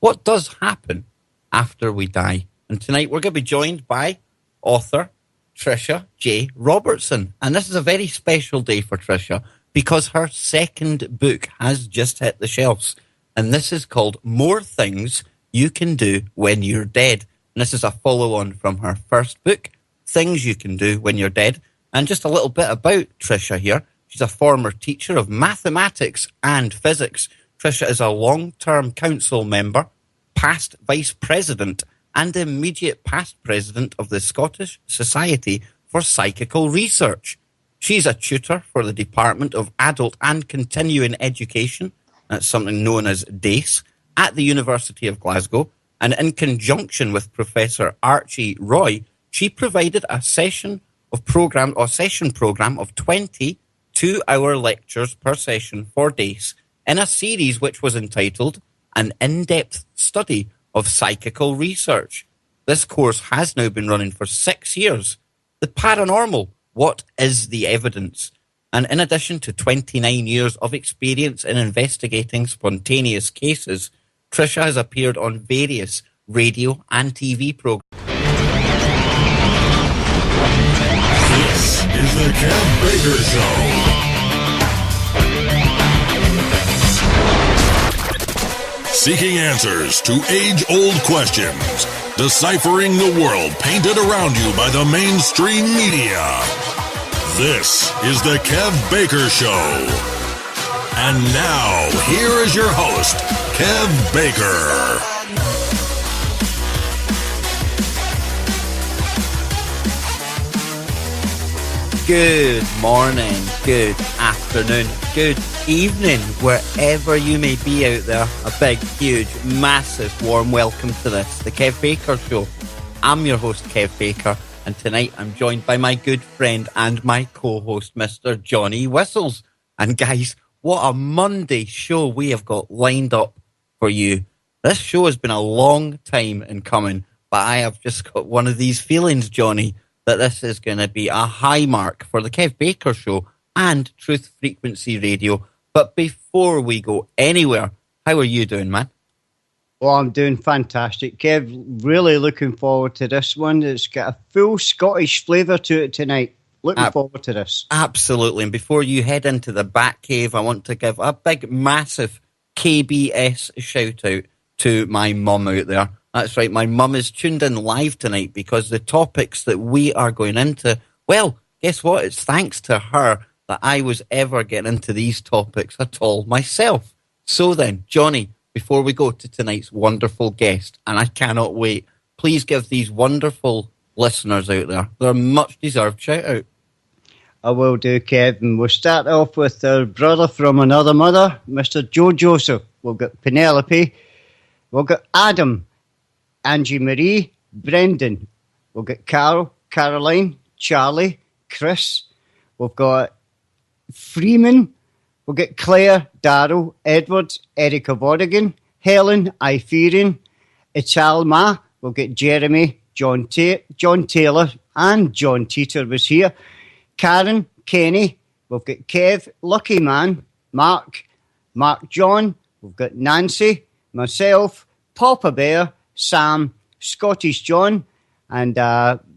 What does happen after we die? And tonight we're going to be joined by author Tricia J. Robertson. And this is a very special day for Tricia, because her second book has just hit the shelves. And this is called More Things You Can Do When You're Dead. And this is a follow-on from her first book, Things You Can Do When You're Dead. And just a little bit about Tricia here. She's a former teacher of mathematics and physics. Tricia is a long-term council member, past vice president, and immediate past president of the Scottish Society for Psychical Research. She's a tutor for the Department of Adult and Continuing Education, that's something known as DACE, at the University of Glasgow. And in conjunction with Professor Archie Roy, she provided a session program of 20 two-hour lectures per session for DACE in a series which was entitled An In-Depth Study of Psychical Research. This course has now been running for 6 years. The Paranormal, What is the Evidence? And in addition to 29 years of experience in investigating spontaneous cases, Tricia has appeared on various radio and TV programs. This is the Ken Baker Show. Seeking answers to age-old questions. Deciphering the world painted around you by the mainstream media. This is the Kev Baker Show. And now, here is your host, Kev Baker. Good morning, good afternoon, good evening, wherever you may be out there. A big, huge, massive, warm welcome to this, the Kev Baker Show. I'm your host, Kev Baker, and tonight I'm joined by my good friend and my co-host, Mr. Johnny Whistles. And guys, what a Monday show we have got lined up for you. This show has been a long time in coming, but I have just got one of these feelings, Johnny, that this is going to be a high mark for the Kev Baker Show and Truth Frequency Radio. But before we go anywhere, how are you doing, man? Well, I'm doing fantastic, Kev. Really looking forward to this one. It's got a full Scottish flavour to it tonight. Looking forward to this. Absolutely. And before you head into the back cave, I want to give a big, massive KBS shout out to my mum out there. That's right, my mum is tuned in live tonight because the topics that we are going into, well, guess what? It's thanks to her that I was ever getting into these topics at all myself. So then, Johnny, before we go to tonight's wonderful guest, and I cannot wait, please give these wonderful listeners out there their much-deserved shout-out. I will do, Kevin. We'll start off with our brother from another mother, Mr. Joe Joseph. We'll get Penelope. We'll get Adam. Angie Marie, Brendan. We'll get Carol, Caroline, Charlie, Chris. We've got Freeman. We'll get Claire, Darryl, Edward, Erica Vodigan, Helen, Iferian, Italma. We'll get Jeremy, John Taylor, and John Teeter was here. Karen, Kenny. We've got Kev, Lucky Man, Mark John. We've got Nancy, myself, Papa Bear, Sam, Scottish John, and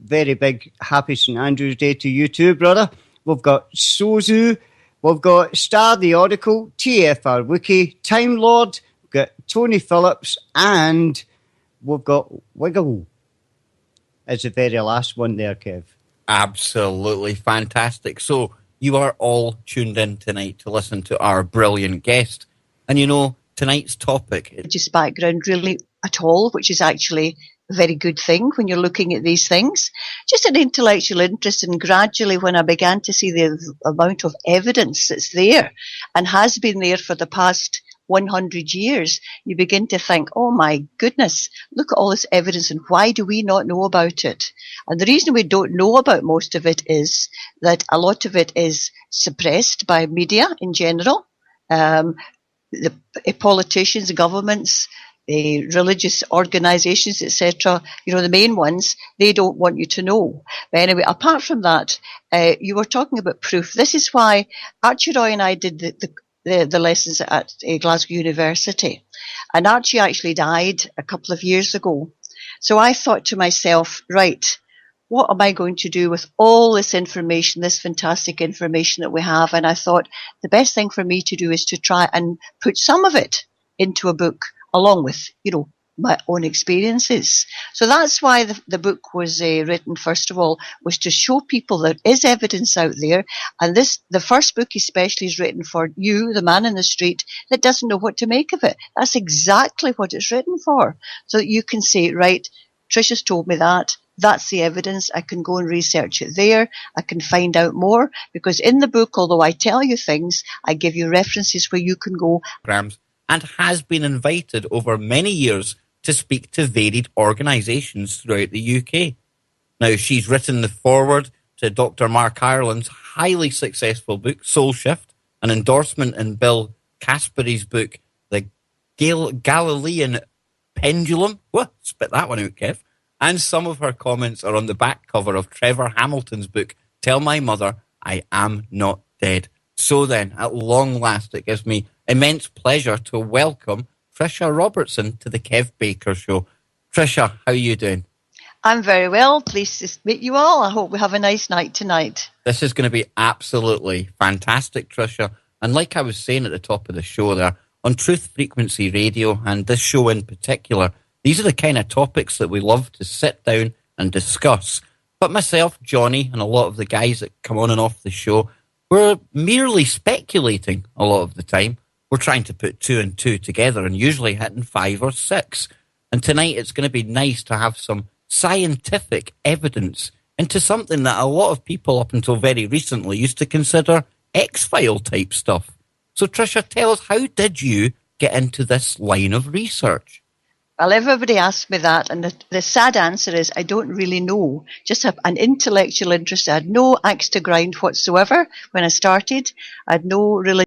very big happy St. Andrew's Day to you too, brother. We've got Sozu, we've got Star the Oracle, TFR Wiki, Time Lord, we've got Tony Phillips, and we've got Wiggle as the very last one there, Kev. Absolutely fantastic. So you are all tuned in tonight to listen to our brilliant guest. And you know, tonight's topic is just background really at all, which is actually a very good thing when you're looking at these things. Just an intellectual interest, and gradually when I began to see the amount of evidence that's there and has been there for the past 100 years, you begin to think, oh my goodness, look at all this evidence and why do we not know about it? And the reason we don't know about most of it is that a lot of it is suppressed by media in general. The politicians, governments, religious organisations, etc., you know, the main ones, they don't want you to know. But anyway, apart from that, you were talking about proof. This is why Archie Roy and I did the lessons at Glasgow University. And Archie actually died a couple of years ago. So I thought to myself, right, what am I going to do with all this information, this fantastic information that we have? And I thought the best thing for me to do is to try and put some of it into a book along with, you know, my own experiences. So that's why the book was written, first of all, was to show people there is evidence out there. And the first book especially is written for you, the man in the street, that doesn't know what to make of it. That's exactly what it's written for. So that you can say, right, Tricia's told me that. That's the evidence. I can go and research it there. I can find out more, because in the book, although I tell you things, I give you references where you can go. And has been invited over many years to speak to varied organisations throughout the UK. Now, she's written the foreword to Dr. Mark Ireland's highly successful book, Soul Shift, an endorsement in Bill Caspari's book, The Galilean Pendulum. What? Spit that one out, Kev. And some of her comments are on the back cover of Trevor Hamilton's book, Tell My Mother I Am Not Dead. So then, at long last, it gives me immense pleasure to welcome Tricia Robertson to the Kev Baker Show. Tricia, how are you doing? I'm very well. Pleased to meet you all. I hope we have a nice night tonight. This is going to be absolutely fantastic, Tricia. And like I was saying at the top of the show there, on Truth Frequency Radio, and this show in particular, these are the kind of topics that we love to sit down and discuss. But myself, Johnny, and a lot of the guys that come on and off the show, we're merely speculating a lot of the time. We're trying to put 2 and 2 together and usually hitting 5 or 6. And tonight it's going to be nice to have some scientific evidence into something that a lot of people up until very recently used to consider X-File type stuff. So Tricia, tell us, how did you get into this line of research? Well, everybody asks me that, and the sad answer is I don't really know. Just have an intellectual interest. I had no axe to grind whatsoever when I started. I had no religion.